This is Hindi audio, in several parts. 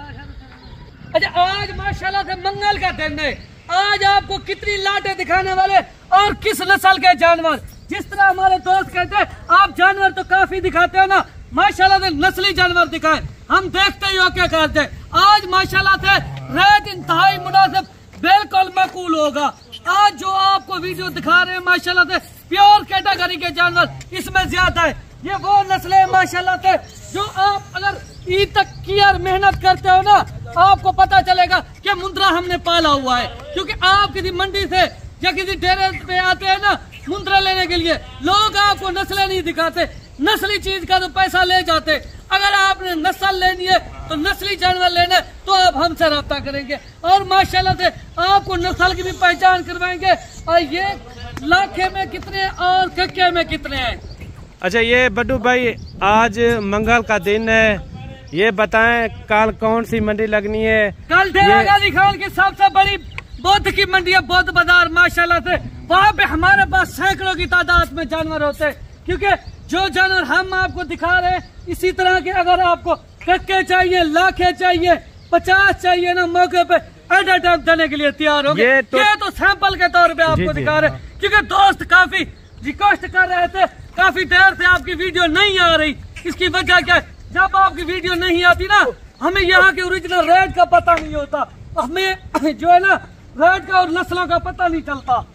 अच्छा, आज माशाल्लाह से मंगल का दिन है। आज आपको कितनी लाटें दिखाने वाले और किस नस्ल के जानवर। जिस तरह हमारे दोस्त कहते हैं आप जानवर तो काफी दिखाते हो ना, माशाल्लाह से नस्ली जानवर दिखाए, हम देखते ही हो क्या करते हैं। आज माशाल्लाह से रेट इंतहाई मुनासिब, बिल्कुल माकूल होगा। आज जो आपको वीडियो दिखा रहे हैं माशाल्लाह से प्योर कैटेगरी के जानवर इसमें ज्यादा है। ये वो नस्ल है माशाल्लाह से जो आप अगर ईद तक की और मेहनत करते हो ना, आपको पता चलेगा कि मुंद्रा हमने पाला हुआ है। क्योंकि आप किसी मंडी से या किसी डेरे पे आते हैं ना मुंद्रा लेने के लिए, लोग आपको नस्लें नहीं दिखाते, नस्ली चीज का तो पैसा ले जाते। अगर आपने नस्ल लेनी है तो नस्ली जानवर लेना है तो आप हमसे रब्ता करेंगे और माशाल्लाह से आपको नस्ल की भी पहचान करवाएंगे। और ये लाखे में कितने और कक्के में कितने हैं। अच्छा, ये बड्डू भाई आज मंगल का दिन है, ये बताएं कल कौन सी मंडी लगनी है? कल डेरा गाजी खान की सबसे बड़ी बौद्ध की मंडी है, बौद्ध बाजार माशाल्लाह से। वहाँ पे हमारे पास सैकड़ों की तादाद में जानवर होते हैं। क्योंकि जो जानवर हम आपको दिखा रहे हैं इसी तरह के अगर आपको कक्के चाहिए, लाखे चाहिए, 50 चाहिए ना, मौके पे एट अ टाइम देने के लिए तैयार हो गए। ये तो सैंपल के तौर पे आपको दिखा रहे हैं। क्योंकि दोस्त काफी रिक्वेस्ट कर रहे थे, काफी देर से आपकी वीडियो नहीं आ रही। इसकी वजह क्या है, जब आपकी वीडियो नहीं आती ना, हमें यहाँ के ओरिजिनल रेट का पता नहीं होता, हमें जो है ना रेट का और नस्लों का पता नहीं चलता।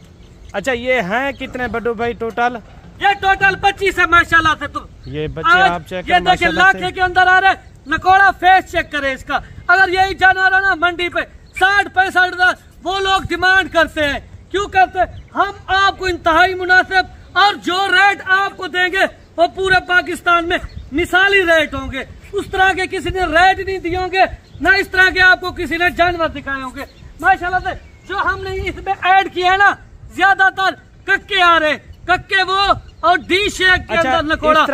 अच्छा, ये हैं कितने बड्डू भाई टोटल? ये टोटल 25 है माशाल्लाह से। तुम ये बच्चे आप चेक ये देखिए लाखे के अंदर आ रहे, नकोड़ा फेस चेक करे इसका। अगर यही जानवर है ना मंडी पे 60-65 हजार वो लोग डिमांड करते हैं। क्यों करते हैं? हम आपको इंतहाई मुनासिब और जो रेट आपको देंगे वो पूरे पाकिस्तान में मिसाली रेट होंगे। उस तरह के किसी ने रेट नहीं दिए होंगे, ना इस तरह के आपको किसी ने जानवर दिखाए होंगे माशाल्लाह से। जो हमने इसमें ऐड किया है ना, ज्यादातर कक्के आ रहे, कक्के वो और डी शेक के अंदर नकोड़ा।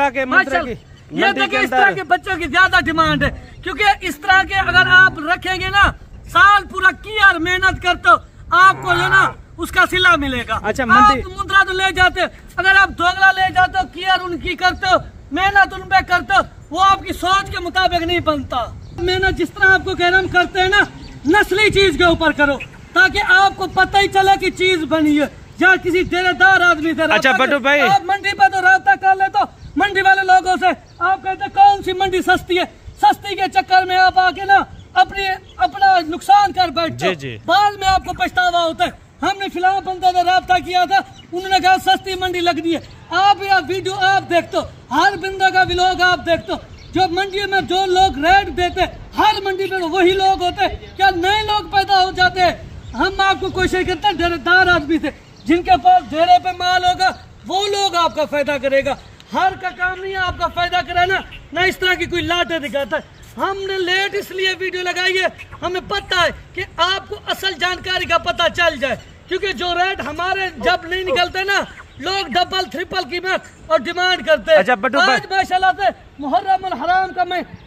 ये देखिए इस तरह के बच्चों की ज्यादा डिमांड है। क्योंकि इस तरह के अगर आप रखेंगे ना, साल पूरा की और मेहनत करते हो, आपको जो ना उसका सिला मिलेगा। अच्छा, आप मुद्रा तो ले जाते हो, अगर आप दोगला ले जाते हो, केयर उनकी करते हो, मेहनत उन पे करते हो, वो आपकी सोच के मुताबिक नहीं बनता। मेहनत जिस तरह आपको कह रहे हम करते हैं ना, नस्ली चीज के ऊपर करो ताकि आपको पता ही चले कि चीज बनी है। या किसी डेरेदार आदमी से अच्छा बड्डू भाई, आप मंडी पे तो रास्ता कर ले, तो मंडी वाले लोगों से आप कहते कौन सी मंडी सस्ती है, सस्ती के चक्कर में आप आके ना अपना नुकसान कर बैठते, बाद में आपको पछतावा होता है। हमने फिलहाल बंदे से रास्ता किया था, उन्होंने कहा सस्ती मंडी लगनी है। आप या वीडियो आप देखते हो, हर बंदे का व्लॉग आप देखते हो, जो मंडी में जो लोग रेट देते हर मंडी में वही लोग होते, क्या नए लोग पैदा हो जाते हैं। हम आपको कोशिश करते हैं डेरेदार आदमी से, जिनके पास डेरे पे माल होगा वो लोग आपका फायदा करेगा। हर का काम नहीं है आपका फायदा कराना, ना इस तरह की कोई लाटे दिखाता है। हमने लेट इसलिए वीडियो लगाई है, हमें पता है कि आपको असल जानकारी का पता चल जाए। क्योंकि जो रेट हमारे जब नहीं निकलते ना, लोग डबल ट्रिपल कीमत और डिमांड करते हैं। अच्छा, आज माशाल्लाह से मुहर्रम और हराम का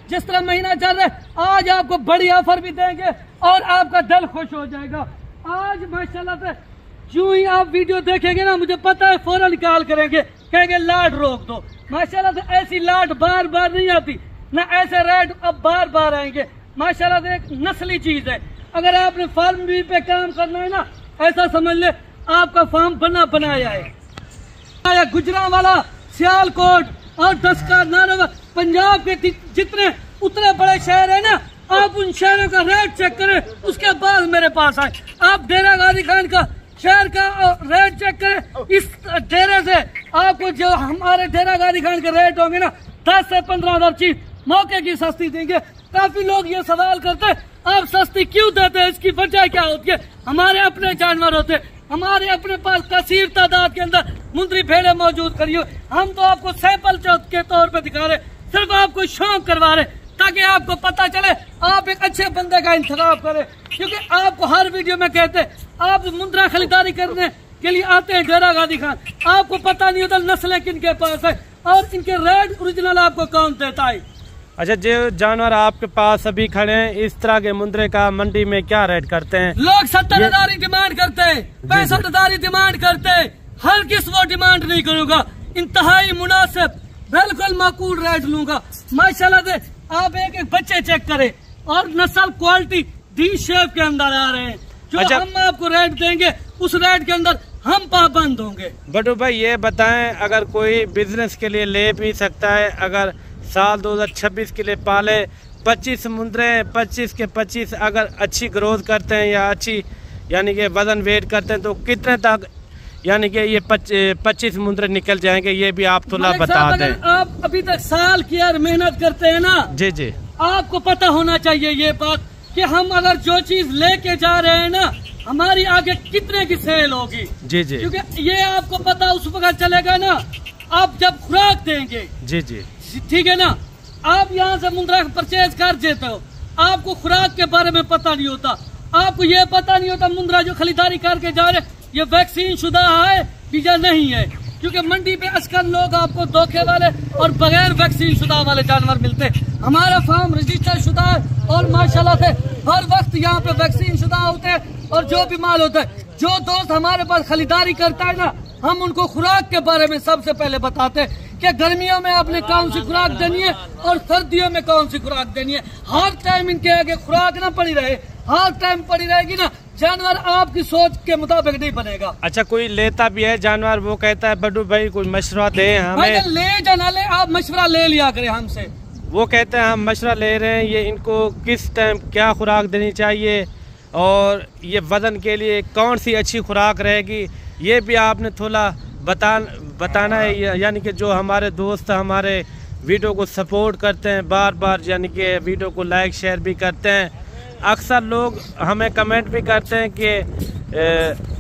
जिस तरह महीना चल रहा है, आज आपको बड़ी ऑफर भी देंगे और आपका दिल खुश हो जाएगा। आज माशाल्लाह से जो ही आप वीडियो देखेंगे ना, मुझे पता है फौरन कॉल करेंगे, कहेंगे लाट रोक दो। माशाल्लाह से ऐसी लाट बार बार नहीं आती, ना ऐसे रेट अब बार बार आएंगे। माशाल्लाह से एक नस्ली चीज है। अगर आपने फार्म भी पे काम करना है ना, ऐसा समझ ले आपका फार्म बनाया है। गुजरांवाला, सियालकोट और दसका, नारवा, पंजाब के जितने उतने बड़े शहर है ना, आप उन शहरों का रेट चेक करें, उसके बाद मेरे पास आए। आप डेरा गाजी खान का शहर का रेट चेक करें, इस डेरे से आपको जो हमारे डेरा गाजी खान के रेट होंगे ना, 10 से 15 हजार चीज मौके की सस्ती देंगे। काफी लोग ये सवाल करते हैं आप सस्ती क्यों देते हैं, इसकी वजह क्या होती है। हमारे अपने जानवर होते हैं, हमारे अपने पास कसीर तादाद के अंदर मुंद्री भेड़े मौजूद करिए। हम तो आपको सैंपल के तौर पे दिखा रहे, सिर्फ आपको शौक करवा रहे ताकि आपको पता चले आप एक अच्छे बंदे का इंतखाब करें। क्योंकि आपको हर वीडियो में कहते हैं आप मुंद्रा खरीदारी करने के लिए आते हैं डेरा गाजी खान, आपको पता नहीं होता नस्लें किन के पास है और इनके रेट ओरिजिनल आपको कौन देता है। अच्छा, जो जानवर आपके पास अभी खड़े हैं, इस तरह के मुंद्रे का मंडी में क्या रेट करते हैं? लोग 70,000 डिमांड करते हैं, 65,000 डिमांड करते हैं। हर किस वो डिमांड नहीं करूंगा, इंतहाई मुनासिब बिल्कुल माकूल रेट लूंगा। माशाल्लाह से आप एक एक बच्चे चेक करें, और नस्ल क्वालिटी डी शेप के अंदर आ रहे हैं। जो अच्छा, हम आपको रेट देंगे उस रेट के अंदर हम पाबंद होंगे। बटू भाई ये बताएं, अगर कोई बिजनेस के लिए ले भी सकता है, अगर साल 2026 के लिए पाले 25 मुंद्रे 25 के 25 अगर अच्छी ग्रोथ करते हैं या अच्छी यानी कि वजन वेट करते हैं तो कितने तक यानी कि ये 25 मुंद्रे निकल जाएंगे, ये भी आप थोड़ा बता दें। आप अभी तक साल की यार मेहनत करते हैं ना, जी जी, आपको पता होना चाहिए ये बात कि हम अगर जो चीज लेके जा रहे हैं ना हमारी आगे कितने की सेल होगी। जी जी, क्योंकि ये आपको पता उस वक्त चलेगा ना आप जब खुराक देंगे। जी जी, ठीक है ना। आप यहाँ से मुंद्रा परचेज कर देते हो, आपको खुराक के बारे में पता नहीं होता, आपको ये पता नहीं होता मुंद्रा जो खरीदारी करके जा रहे ये वैक्सीन शुदा है या नहीं है, क्योंकि मंडी पे आजकल लोग आपको धोखे वाले और बगैर वैक्सीन शुदा वाले जानवर मिलते हैं। हमारा फार्म रजिस्टर शुदा है और माशाल्लाह से हर वक्त यहाँ पे वैक्सीन शुदा होते हैं और जो भी माल होता है। जो दोस्त हमारे पास खरीदारी करता है ना हम उनको खुराक के बारे में सबसे पहले बताते हैं कि गर्मियों में आपने कौन सी खुराक देनी है और सर्दियों में कौन सी खुराक देनी है। हर टाइम इनके आगे खुराक ना पड़ी रहे, हर टाइम पड़ी रहेगी ना जानवर आपकी सोच के मुताबिक नहीं बनेगा। अच्छा, कोई लेता भी है जानवर, वो कहता है बड्डू भाई कोई मशवरा दे हमें। ले जाना ले, आप मशवरा ले लिया करें हमसे। वो कहते हैं हम मशवरा ले रहे हैं, ये इनको किस टाइम क्या खुराक देनी चाहिए और ये वजन के लिए कौन सी अच्छी खुराक रहेगी, ये भी आपने थोड़ा बताना है। यानी कि जो हमारे दोस्त हमारे वीडियो को सपोर्ट करते हैं बार बार, यानी कि वीडियो को लाइक शेयर भी करते हैं, अक्सर लोग हमें कमेंट भी करते हैं कि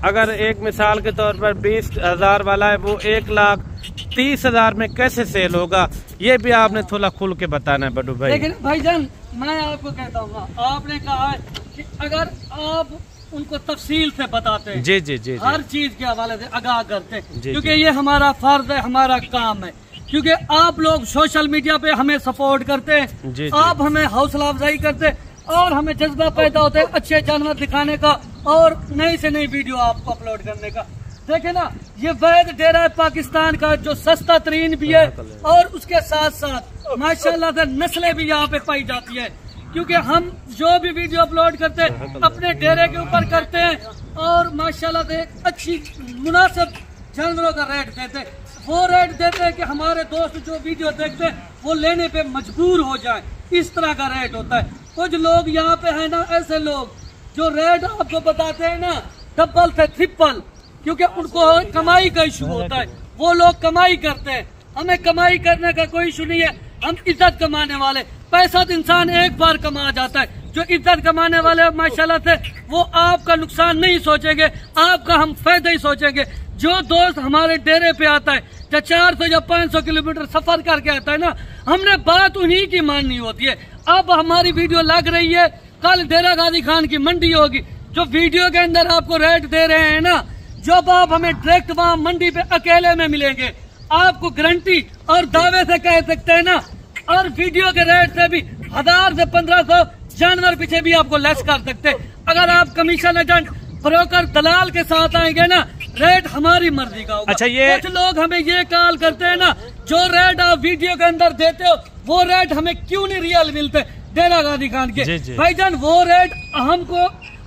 अगर एक मिसाल के तौर पर 20,000 वाला है वो 1,30,000 में कैसे सेल होगा, ये भी आपने थोड़ा खुल के बताना है बड्डू भाई। लेकिन भाईजान मैं आपको कहता हूँ, आपने कहा है कि अगर आप उनको तफसील से बताते हैं, जी जी जी, हर चीज के हवाले से आगाह करते हैं, क्योंकि ये हमारा फर्ज है, हमारा काम है। क्योंकि आप लोग सोशल मीडिया पे हमें सपोर्ट करते हैं, आप हमें हौसला अफजाई करते हैं और हमें जज्बा पैदा होता है अच्छे जानवर दिखाने का और नई से नई वीडियो आपको अपलोड करने का। देखे ना ये वैद डेरा है पाकिस्तान का जो सस्ता तरीन भी है और उसके साथ साथ माशाल्लाह से नस्लें भी यहाँ पे पाई जाती है। क्योंकि हम जो भी वीडियो अपलोड करते हैं अपने डेरे के ऊपर करते हैं और माशाल्लाह से अच्छी मुनासिब जानवरों का रेट देते हैं। वो रेट देते हैं कि हमारे दोस्त जो वीडियो देखते हैं वो लेने पे मजबूर हो जाए, इस तरह का रेट होता है। कुछ लोग यहाँ पे है ना ऐसे लोग जो रेट आपको बताते हैं ना डबल से ट्रिपल, क्योंकि उनको कमाई का इशू होता है, वो लोग कमाई करते हैं। हमें कमाई करने का कोई इशू नहीं है, हम इज्जत कमाने वाले। पैसा तो इंसान एक बार कमा जाता है, जो इज्जत कमाने वाले माशाल्लाह से वो आपका नुकसान नहीं सोचेंगे, आपका हम फायदा ही सोचेंगे। जो दोस्त हमारे डेरे पे आता है या 400 या 500 किलोमीटर सफर करके आता है ना, हमने बात उन्हीं की माननी होती है। अब हमारी वीडियो लग रही है, कल डेरा गाजी खान की मंडी होगी, जो वीडियो के अंदर आपको रेट दे रहे हैं ना, जब आप हमें डायरेक्ट वहाँ मंडी पे अकेले में मिलेंगे, आपको गारंटी और दावे से कह सकते हैं ना, और वीडियो के रेट से भी 1000 से 1500 जानवर पीछे भी आपको लेस कर सकते हैं। अगर आप कमीशन एजेंट ब्रोकर दलाल के साथ आएंगे ना, रेट हमारी मर्जी का होगा। अच्छा, ये कुछ लोग हमें ये कॉल करते हैं ना, जो रेट आप वीडियो के अंदर देते हो वो रेट हमें क्यों नहीं रियल मिलते डेरा गाजी खान के। भाईजान वो रेट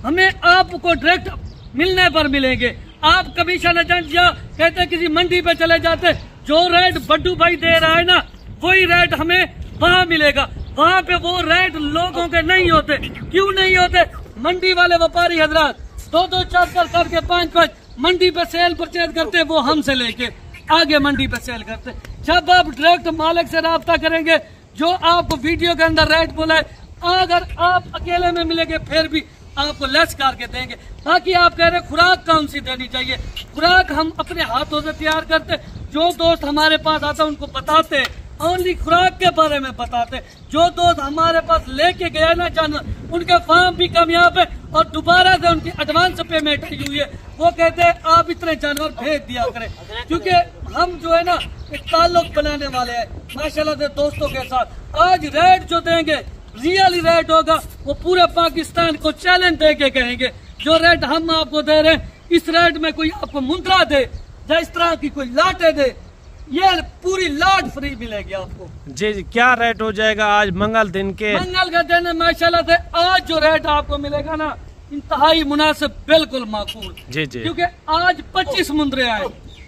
हमें आपको डायरेक्ट मिलने पर मिलेंगे। आप कमीशन एजेंट या कहते किसी मंडी पे चले जाते, जो रेट बड्डू भाई दे रहा है ना वही रेट हमें वहाँ मिलेगा। वहाँ पे वो रेट लोगों के नहीं होते। क्यों नहीं होते? मंडी वाले व्यापारी हजरात 2-2 4 करके 5-5 मंडी पे सेल परचेज करते, वो हमसे लेके आगे मंडी पे सेल करते। जब आप डायरेक्ट मालिक से राब्ता करेंगे, जो आप वीडियो के अंदर रेट बोला है, अगर आप अकेले में मिलेंगे फिर भी आपको लेस करके देंगे। बाकी आप कह रहे खुराक कौन सी देनी चाहिए, खुराक हम अपने हाथों से तैयार करते। जो दोस्त हमारे पास आता है उनको बताते, ओनली खुराक के बारे में बताते। जो दोस्त हमारे पास लेके गए ना जानवर, उनके फार्म भी कामयाब है और दोबारा से उनकी एडवांस पेमेंट हुई है। वो कहते हैं आप इतने जानवर भेज दिया करें, क्योंकि हम जो है ना एक ताल्लुक बनाने वाले हैं माशाल्लाह से दोस्तों के साथ। आज रेट जो देंगे रियल रेट होगा, वो पूरे पाकिस्तान को चैलेंज दे के कहेंगे जो रेट हम आपको दे रहे हैं, इस रेट में कोई आपको मुंद्रा दे या इस तरह की कोई लाटे दे, ये पूरी लॉट फ्री मिलेगी आपको। जी जी, क्या रेट हो जाएगा आज मंगल दिन के? मंगल का दिन है माशाल्लाह से, आज जो रेट आपको मिलेगा ना इंतहाई मुनासिब, बिल्कुल माकूल। जी जी, क्योंकि आज 25 मुंदरे आए,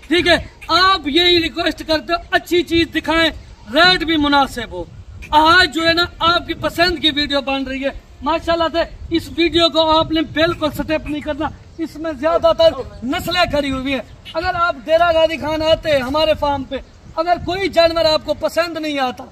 ठीक है। आप यही रिक्वेस्ट करते हो अच्छी चीज दिखाएं, रेट भी मुनासिब हो। आज जो है ना आपकी पसंद की वीडियो बन रही है माशाल्लाह से। इस वीडियो को आपने बिल्कुल स्टेप नहीं करना, इसमें ज्यादातर नस्लें खड़ी हुई है। अगर आप डेरा गाजी खान आते हैं हमारे फार्म पे, अगर कोई जानवर आपको पसंद नहीं आता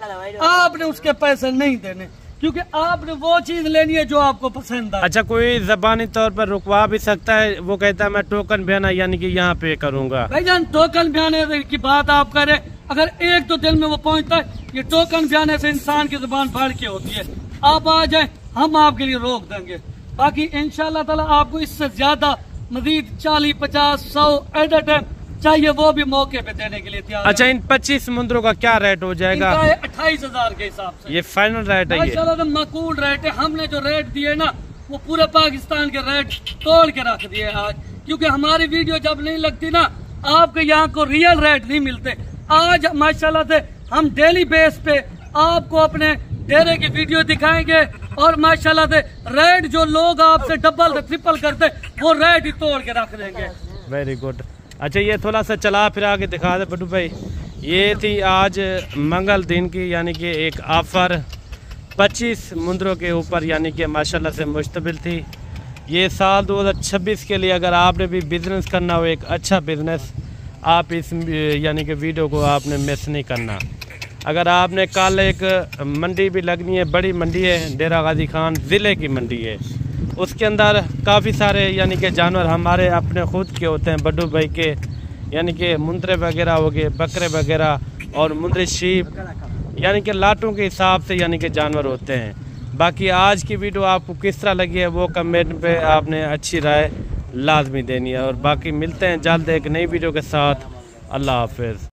आपने उसके पैसे नहीं देने, क्योंकि आपने वो चीज लेनी है जो आपको पसंद है। अच्छा, कोई जबानी तौर पर रुकवा भी सकता है? वो कहता है मैं टोकन बयाना यानी कि यहाँ पे करूँगा। भाईजान टोकन बयाने की बात आप करें, अगर एक तो दिल में वो पहुँचता है, ये टोकन बयाने से इंसान की जुबान फाड़ के होती है। आप आ जाए, हम आपके लिए रोक देंगे। बाकी इंशाल्लाह ताला आपको इससे ज्यादा मजीद 40, 50, 100 एट अ टाइम चाहिए, वो भी मौके पे देने के लिए तैयार। अच्छा, इन 25 मुंदरों का क्या रेट हो जाएगा? 28,000 के हिसाब से। ये फाइनल रेट है? माशाल्लाह माकूल रेट है। हमने जो रेट दिए ना वो पूरे पाकिस्तान के रेट तोड़ के रख दिए आज, क्योंकि हमारी वीडियो जब नहीं लगती ना आपके यहाँ को रियल रेट नहीं मिलते। आज माशाल्लाह से हम डेली बेस पे आपको अपने डेरे की वीडियो दिखाएंगे और माशाल्लाह से रेट जो लोग आपसे डबल से ट्रिपल करते वो रेट ही तोड़ के रख देंगे। Very good. अच्छा, ये थोड़ा सा चला फिरा के दिखा दे बटू भाई। ये थी आज मंगल दिन की यानी कि एक ऑफर 25 मुंदरों के ऊपर यानी कि माशाल्लाह से मुश्तमिल थी। ये साल 2026 के लिए अगर आपने भी बिजनेस करना हो, एक अच्छा बिजनेस, आप इस यानी कि वीडियो को आपने मिस नहीं करना। अगर आपने कल एक मंडी भी लगनी है, बड़ी मंडी है, डेरा गाजी खान ज़िले की मंडी है, उसके अंदर काफ़ी सारे यानी कि जानवर हमारे अपने खुद के होते हैं, बड्डू भाई के, यानी कि मुंदरे वगैरह हो गए, बकरे वगैरह और मुंदरी शीप, यानी कि लाटों के हिसाब से यानी कि जानवर होते हैं। बाकी आज की वीडियो आपको किस तरह लगी है वो कमेंट पे आपने अच्छी राय लाजमी देनी है। और बाकी मिलते हैं जल्द एक नई वीडियो के साथ। अल्लाह हाफिज़।